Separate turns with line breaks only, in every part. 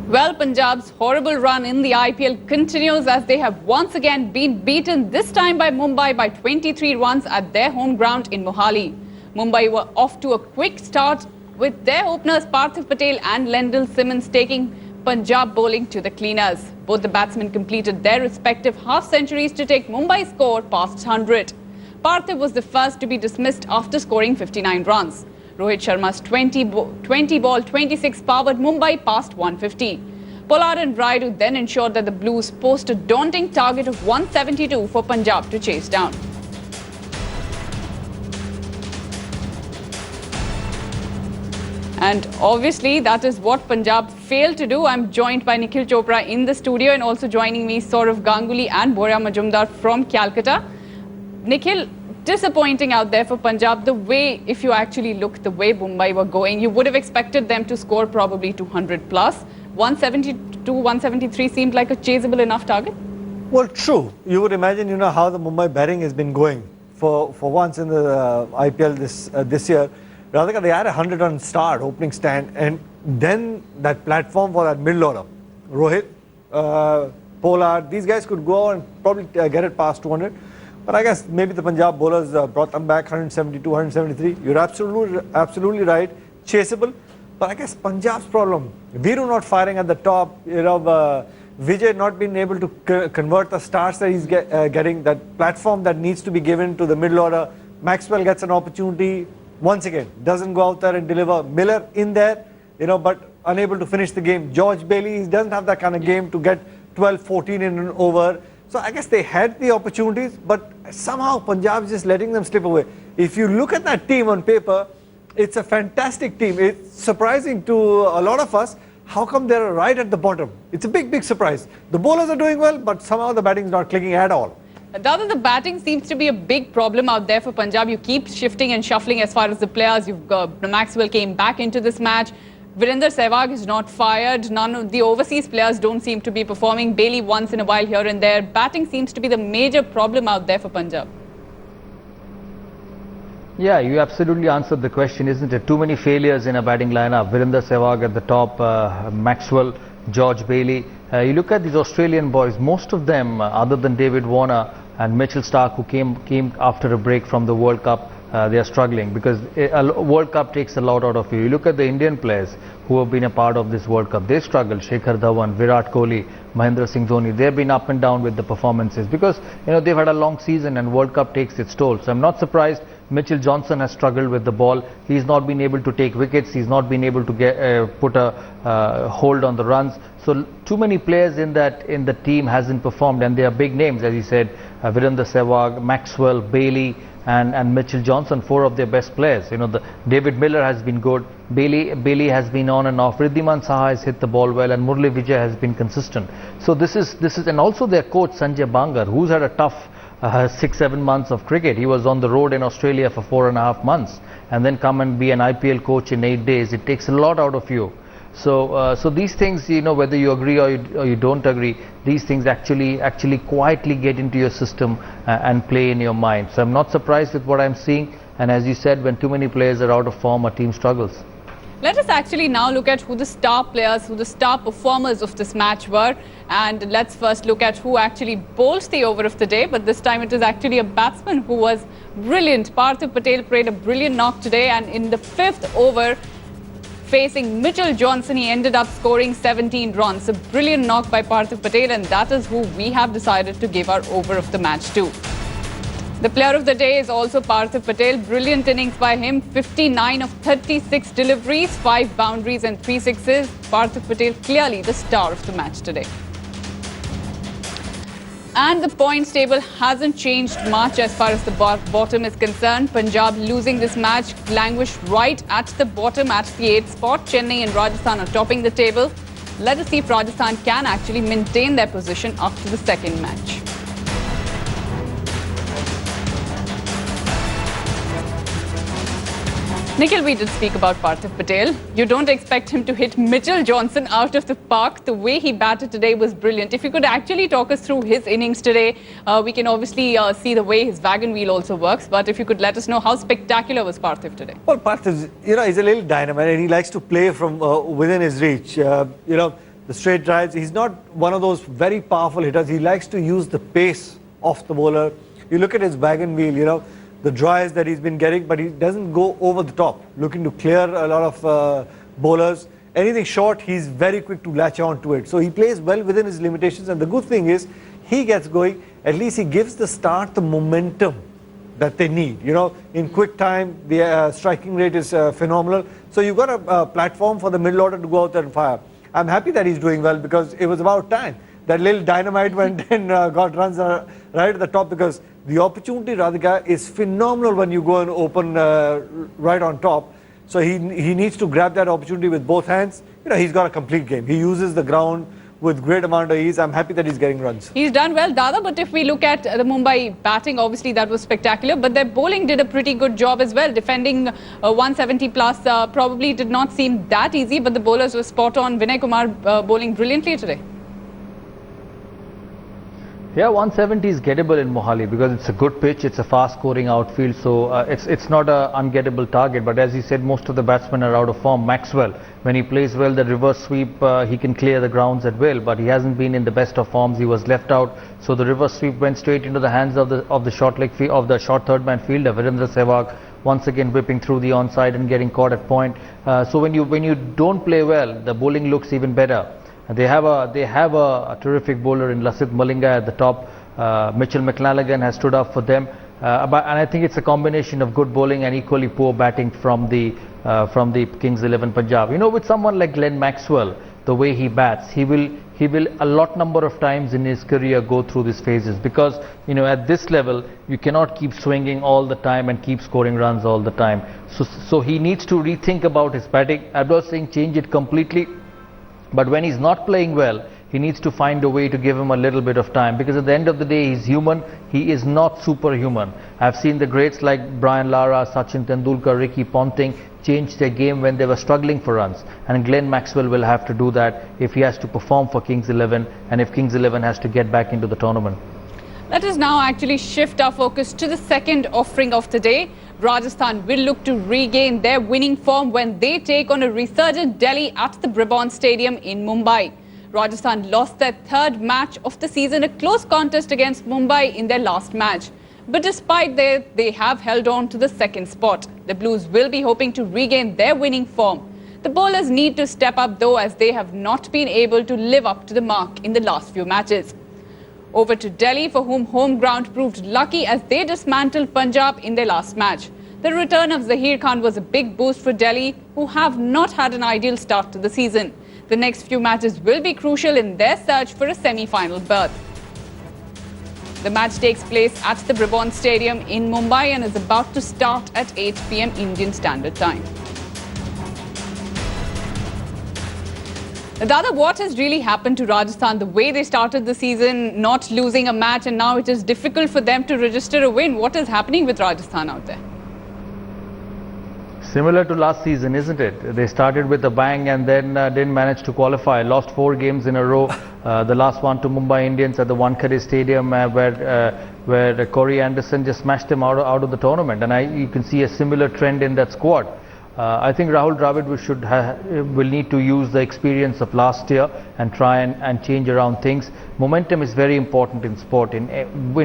Well, Punjab's horrible run in the IPL continues as they have once again been beaten, this time by Mumbai by 23 runs at their home ground in Mohali. Mumbai were off to a quick start with their openers Parthiv Patel and Lendl Simmons taking Punjab bowling to the cleaners. Both the batsmen completed their respective half-centuries to take Mumbai's score past 100. Parthiv was the first to be dismissed after scoring 59 runs. Rohit Sharma's 20 ball 26 powered Mumbai past 150. Pollard and Rayudu then ensured that the Blues posed a daunting target of 172 for Punjab to chase down. And obviously that is what Punjab failed to do. I'm joined by Nikhil Chopra in the studio and also joining me Saurav Ganguly and Boria Majumdar from Calcutta. Nikhil, disappointing out there for Punjab. The way, if you actually look the way Mumbai were going, you would have expected them to score probably 200 plus. 172, 173 seemed like a chaseable enough target.
Well, true. You would imagine, how the Mumbai batting has been going for once in the IPL this year. Radhika, they had a 100-run start, opening stand, and then that platform for that middle order. Rohit, Pollard, these guys could go and probably get it past 200. But I guess maybe the Punjab bowlers brought them back 172, 173. You're absolutely right. Chaseable. But I guess Punjab's problem, Viru not firing at the top, Vijay not being able to convert the starts that he's getting, that platform that needs to be given to the middle order. Maxwell gets an opportunity, once again, doesn't go out there and deliver. Miller in there, but unable to finish the game. George Bailey, he doesn't have that kind of game to get 12, 14 in an over. So I guess they had the opportunities, but somehow Punjab is just letting them slip away. If you look at that team on paper, it's a fantastic team. It's surprising to a lot of us. How come they're right at the bottom? It's a big, big surprise. The bowlers are doing well, but somehow the batting is not clicking at all.
Rather, the batting seems to be a big problem out there for Punjab. You keep shifting and shuffling as far as the players. Maxwell came back into this match. Virender Sehwag is not fired. None of the overseas players don't seem to be performing. Bailey once in a while here and there. Batting seems to be the major problem out there for Punjab.
Yeah, you absolutely answered the question, isn't it? Too many failures in a batting lineup. Virender Sehwag at the top, Maxwell, George Bailey. You look at these Australian boys, most of them, other than David Warner and Mitchell Starc, who came after a break from the World Cup, they are struggling because a World Cup takes a lot out of you. You look at the Indian players who have been a part of this World Cup. They struggle. Shikhar Dhawan, Virat Kohli, Mahendra Singh Dhoni. They've been up and down with the performances because they've had a long season and World Cup takes its toll. So I'm not surprised. Mitchell Johnson has struggled with the ball. He's not been able to take wickets. He's not been able to put a hold on the runs. So too many players in the team hasn't performed, and they are big names, as you said. Virender Sehwag, Maxwell, Bailey, and Mitchell Johnson, four of their best players. David Miller has been good. Bailey has been on and off. Riddhiman Saha has hit the ball well, and Murli Vijay has been consistent. So this is, and also their coach Sanjay Bangar, who's had a tough 6-7 months of cricket. He was on the road in Australia for 4.5 months, and then come and be an IPL coach in 8 days. It takes a lot out of you. So these things, whether you agree or you don't agree, these things actually quietly get into your system and play in your mind. So I'm not surprised with what I'm seeing. And as you said, when too many players are out of form, a team struggles.
Let us actually now look at who the star players, who the star performers of this match were. And let's first look at who actually bowls the over of the day. But this time it is actually a batsman who was brilliant. Parthiv Patel played a brilliant knock today, and in the 5th over, facing Mitchell Johnson, he ended up scoring 17 runs. A brilliant knock by Parthiv Patel, and that is who we have decided to give our over of the match to. The player of the day is also Parthiv Patel. Brilliant innings by him. 59 of 36 deliveries, 5 boundaries and 3 sixes. Parthiv Patel clearly the star of the match today. And the points table hasn't changed much as far as the bottom is concerned. Punjab losing this match languished right at the bottom at the 8th spot. Chennai and Rajasthan are topping the table. Let us see if Rajasthan can actually maintain their position after the second match. Nikhil, we did speak about Parthiv Patel. You don't expect him to hit Mitchell Johnson out of the park. The way he batted today was brilliant. If you could actually talk us through his innings today, we can obviously see the way his wagon wheel also works. But if you could let us know how spectacular was Parthiv today.
Well, Parthiv, he's a little dynamite and he likes to play from within his reach. the straight drives. He's not one of those very powerful hitters. He likes to use the pace of the bowler. You look at his wagon wheel, the drives that he's been getting, but he doesn't go over the top, looking to clear a lot of bowlers. Anything short, he's very quick to latch on to it. So he plays well within his limitations, and the good thing is, he gets going, at least he gives the start the momentum that they need. In quick time, the striking rate is phenomenal. So you've got a platform for the middle order to go out there and fire. I'm happy that he's doing well, because it was about time. That little dynamite went and got runs right at the top, because the opportunity, Radhika, is phenomenal when you go and open right on top. So he needs to grab that opportunity with both hands. He's got a complete game. He uses the ground with great amount of ease. I'm happy that he's getting runs.
He's done well, Dada, but if we look at the Mumbai batting, obviously that was spectacular, but their bowling did a pretty good job as well. Defending 170 plus probably did not seem that easy, but the bowlers were spot on. Vinay Kumar bowling brilliantly today.
Yeah, 170 is gettable in Mohali because it's a good pitch, it's a fast scoring outfield, so it's not an ungettable target. But as you said, most of the batsmen are out of form. Maxwell, when he plays well, the reverse sweep, he can clear the grounds at will, but he hasn't been in the best of forms. He was left out, so the reverse sweep went straight into the hands of the short leg of the short third man fielder, Virendra Sehwag, once again whipping through the onside and getting caught at point. So when you don't play well, the bowling looks even better. They have a terrific bowler in Lasith Malinga at the top. Mitchell McLanagan has stood up for them, and I think it's a combination of good bowling and equally poor batting from the Kings 11 Punjab. With someone like Glenn Maxwell, the way he bats, he will a lot number of times in his career go through these phases, because at this level you cannot keep swinging all the time and keep scoring runs all the time. So he needs to rethink about his batting. I'm not saying change it completely, but when he's not playing well, he needs to find a way to give him a little bit of time, because at the end of the day, he's human. He is not superhuman. I've seen the greats like Brian Lara, Sachin Tendulkar, Ricky Ponting change their game when they were struggling for runs, and Glenn Maxwell will have to do that if he has to perform for Kings 11 and if Kings 11 has to get back into the tournament.
Let us now actually shift our focus to the second offering of the day. Rajasthan will look to regain their winning form when they take on a resurgent Delhi at the Brabant Stadium in Mumbai. Rajasthan lost their third match of the season, a close contest against Mumbai in their last match. But despite that, they have held on to the second spot. The Blues will be hoping to regain their winning form. The bowlers need to step up though, as they have not been able to live up to the mark in the last few matches. Over to Delhi, for whom home ground proved lucky as they dismantled Punjab in their last match. The return of Zaheer Khan was a big boost for Delhi, who have not had an ideal start to the season. The next few matches will be crucial in their search for a semi-final berth. The match takes place at the Brabant Stadium in Mumbai and is about to start at 8 p.m. Indian Standard Time. Dada, what has really happened to Rajasthan? The way they started the season, not losing a match, and now it is difficult for them to register a win. What is happening with Rajasthan out there?
Similar to last season, isn't it? They started with a bang and then didn't manage to qualify. Lost 4 games in a row. The last one to Mumbai Indians at the Wankhede Stadium, where Corey Anderson just smashed them out of the tournament. And you can see a similar trend in that squad. I think Rahul Dravid will need to use the experience of last year and try and change around things. Momentum is very important in sport. In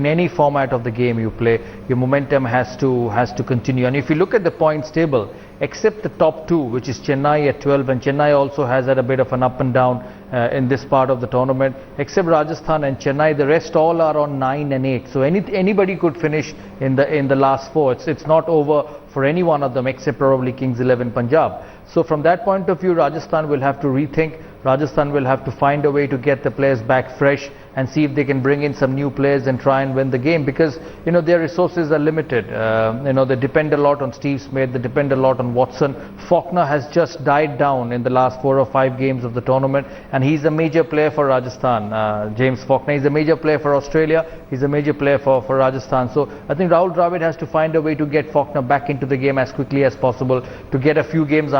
any format of the game you play, your momentum has to continue. And if you look at the points table, except the top 2, which is Chennai at 12, and Chennai also has had a bit of an up and down in this part of the tournament. Except Rajasthan and Chennai, the rest all are on 9 and 8. So anybody could finish in the last 4. It's not over for any one of them except probably Kings 11 Punjab. So from that point of view, Rajasthan will have to rethink. Rajasthan will have to find a way to get the players back fresh and see if they can bring in some new players and try and win the game, because their resources are limited. They depend a lot on Steve Smith, they depend a lot on Watson. Faulkner has just died down in the last 4 or 5 games of the tournament, and he's a major player for Rajasthan. James Faulkner, he's a major player for Australia, he's a major player for Rajasthan. So I think Rahul Dravid has to find a way to get Faulkner back into the game as quickly as possible, to get a few games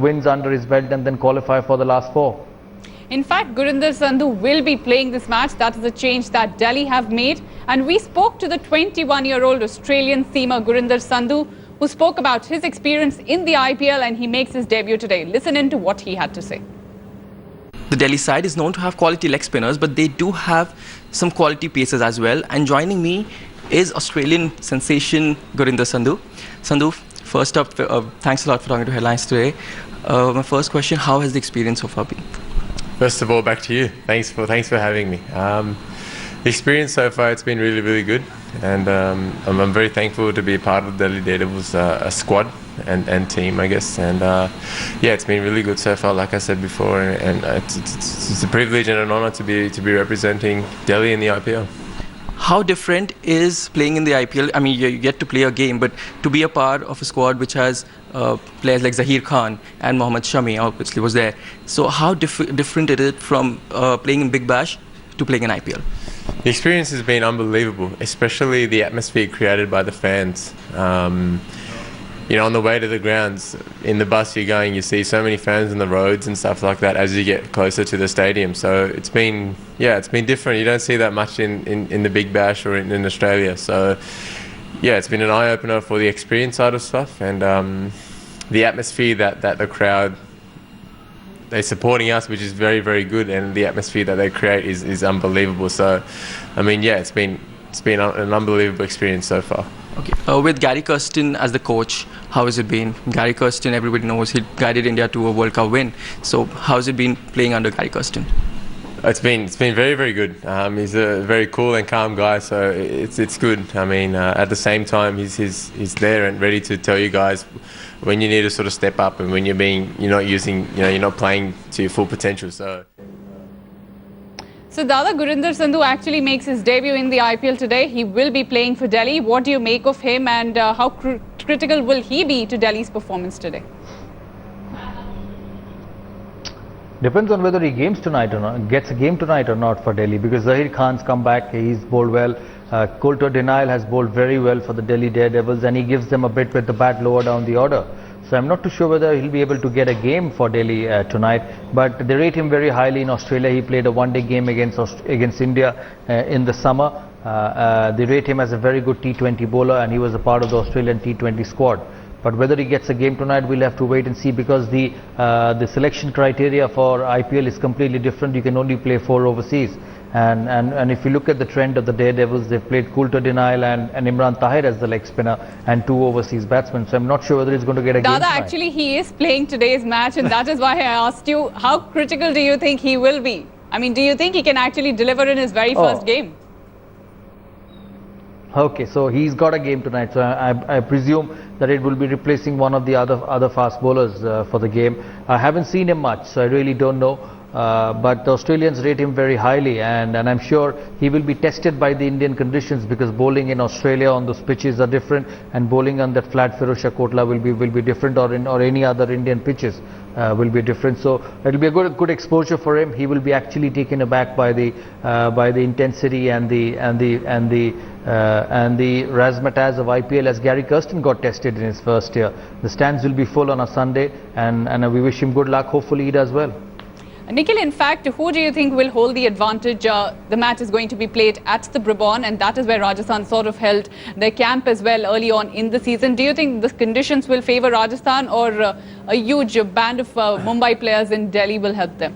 wins under his belt and then qualify for the last 4.
In fact, Gurinder Sandhu will be playing this match. That is a change that Delhi have made. And we spoke to the 21-year-old Australian seamer Gurinder Sandhu, who spoke about his experience in the IPL, and he makes his debut today. Listen in to what he had to say.
the Delhi side is known to have quality leg spinners, but they do have some quality pacers as well. And joining me is Australian sensation Gurinder Sandhu. Sandhu, first up, thanks a lot for talking to Headlines today. My first question, how has the experience so far been?
First of all, back to you. Thanks for having me. The experience so far, it's been really, really good. And I'm very thankful to be a part of the Delhi Daredevils squad and team, I guess. And yeah, it's been really good so far, like I said before. And it's a privilege and an honor to be representing Delhi in the IPL.
How different is playing in the IPL? I mean, you get to play a game, but to be a part of a squad which has players like Zahir Khan and Mohammad Shami obviously was there. So how different is it from playing in Big Bash to playing in IPL?
The experience has been unbelievable, especially the atmosphere created by the fans. You know, on the way to the grounds, in the bus you're going, you see so many fans on the roads and stuff like that as you get closer to the stadium. So it's been different. You don't see that much in the Big Bash or in Australia. So yeah, it's been an eye-opener for the experience side of stuff, and the atmosphere that the crowd, they're supporting us, which is very, very good, and the atmosphere that they create is unbelievable. So, I mean, yeah, it's been an unbelievable experience so far.
Okay. With Gary Kirsten as the coach, how has it been? Gary Kirsten, everybody knows he guided India to a World Cup win. So, how has it been playing under Gary Kirsten?
It's been very, very good. He's a very cool and calm guy, so it's good. I mean, at the same time, he's there and ready to tell you guys when you need to sort of step up and when you're not playing to your full potential.
So Dada, Gurinder Sandhu actually makes his debut in the IPL today. He will be playing for Delhi. What do you make of him, and how critical will he be to Delhi's performance today?
Depends on whether he gets a game tonight or not for Delhi, because Zahir Khan's come back, he's bowled well. Coulter Denial has bowled very well for the Delhi Daredevils, and he gives them a bit with the bat lower down the order. So I'm not too sure whether he'll be able to get a game for Delhi tonight, but they rate him very highly in Australia. He played a one-day game against India in the summer. They rate him as a very good T20 bowler, and he was a part of the Australian T20 squad. But whether he gets a game tonight, we'll have to wait and see, because the selection criteria for IPL is completely different. You can only play 4 overseas. And if you look at the trend of the Daredevils, they've played Coulter Denial and Imran Tahir as the leg spinner and 2 overseas batsmen. So I'm not sure whether he's going to get a game tonight.
Actually, he is playing today's match, and that is why I asked you, how critical do you think he will be? I mean, do you think he can actually deliver in his very first game?
Okay, so he's got a game tonight, so I presume that it will be replacing one of the other fast bowlers for the game. I haven't seen him much, so I really don't know. But the Australians rate him very highly, and I'm sure he will be tested by the Indian conditions, because bowling in Australia on those pitches are different, and bowling on that flat Firozshah Kotla will be different, or any other Indian pitches will be different. So it will be a good exposure for him. He will be actually taken aback by the intensity and the razzmatazz of IPL, as Gary Kirsten got tested in his first year. The stands will be full on a Sunday, and we wish him good luck. Hopefully he does well.
Nikhil, in fact, who do you think will hold the advantage? The match is going to be played at the Brabant, and that is where Rajasthan sort of held their camp as well early on in the season. Do you think the conditions will favour Rajasthan, or a huge band of Mumbai players in Delhi will help them?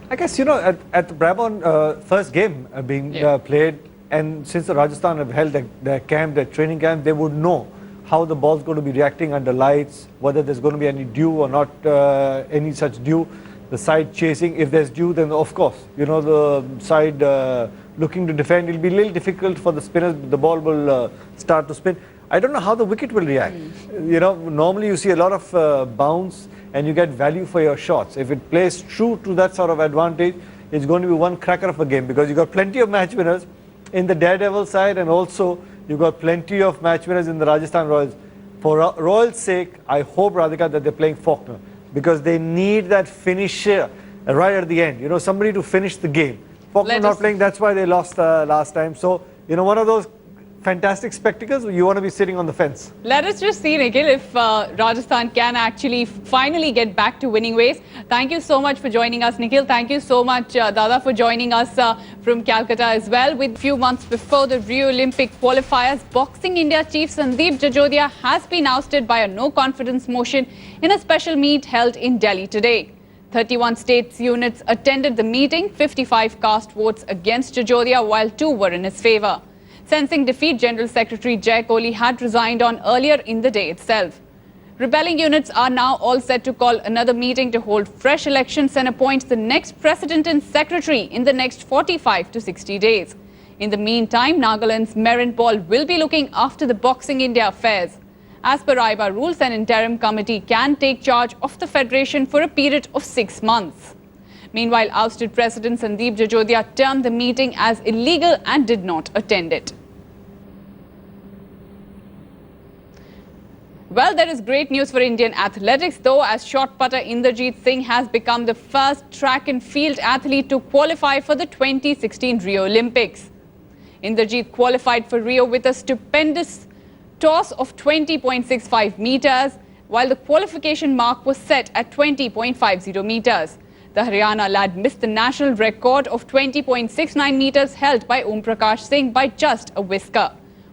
I guess, at the Brabant first game being played, and since the Rajasthan have held their camp, their training camp, they would know how the ball's going to be reacting under lights, whether there's going to be any dew or not, any such dew. The side chasing, if there's dew, then of course, the side looking to defend, it'll be a little difficult for the spinners. The ball will start to spin. I don't know how the wicket will react. Normally you see a lot of bounce, and you get value for your shots. If it plays true to that sort of advantage, it's going to be one cracker of a game, because you've got plenty of match winners in the Daredevil side, and also you've got plenty of match winners in the Rajasthan Royals. For Royals' sake, I hope, Radhika, that they're playing Faulkner, because they need that finisher right at the end. Somebody to finish the game. Faulkner not playing, that's why they lost last time. So, one of those fantastic spectacles, you want to be sitting on the fence. Let
us just see, Nikhil, if Rajasthan can actually finally get back to winning ways. Thank you so much for joining us, Nikhil. Thank you so much, Dada, for joining us from Calcutta as well. With a few months before the Rio Olympic qualifiers, Boxing India chief Sandeep Jajodia has been ousted by a no-confidence motion in a special meet held in Delhi today. 31 states units attended the meeting, 55 cast votes against Jajodia while 2 were in his favour. Sensing defeat, General Secretary Jay Kohli had resigned on earlier in the day itself. Rebelling units are now all set to call another meeting to hold fresh elections and appoint the next president and secretary in the next 45 to 60 days. In the meantime, Nagaland's Merin Paul will be looking after the Boxing India affairs. As per IBA rules, an interim committee can take charge of the federation for a period of 6 months. Meanwhile, ousted President Sandeep Jajodia termed the meeting as illegal and did not attend it. Well, there is great news for Indian athletics, though, as shot putter Inderjeet Singh has become the first track and field athlete to qualify for the 2016 Rio Olympics. Inderjeet qualified for Rio with a stupendous toss of 20.65 meters, while the qualification mark was set at 20.50 meters. The Haryana lad missed the national record of 20.69 meters held by Om Prakash Singh by just a whisker.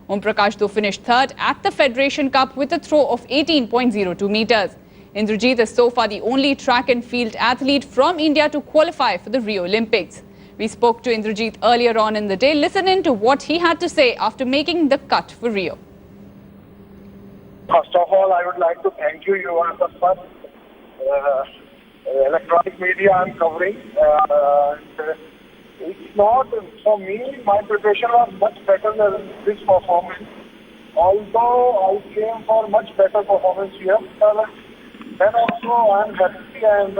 Om Prakash though finished third at the Federation Cup with a throw of 18.02 meters. Inderjeet is so far the only track and field athlete from India to qualify for the Rio Olympics. We spoke to Inderjeet earlier on in the day. Listen in to what he had to say after making the cut for Rio.
First of all, I would like to thank you. You are the first electronic media I'm covering. It's not, for me, my preparation was much better than this performance. Although I came for much better performance here, then also I'm happy and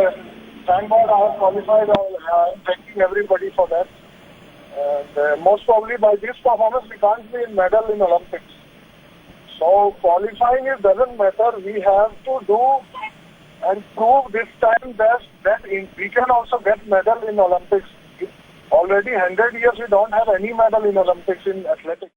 thank God I have qualified. I'm thanking everybody for that. And most probably by this performance we can't be in medal in Olympics. So qualifying, it doesn't matter. We have to do and prove this time that we can also get medal in Olympics. Already 100 years we don't have any medal in Olympics in athletics.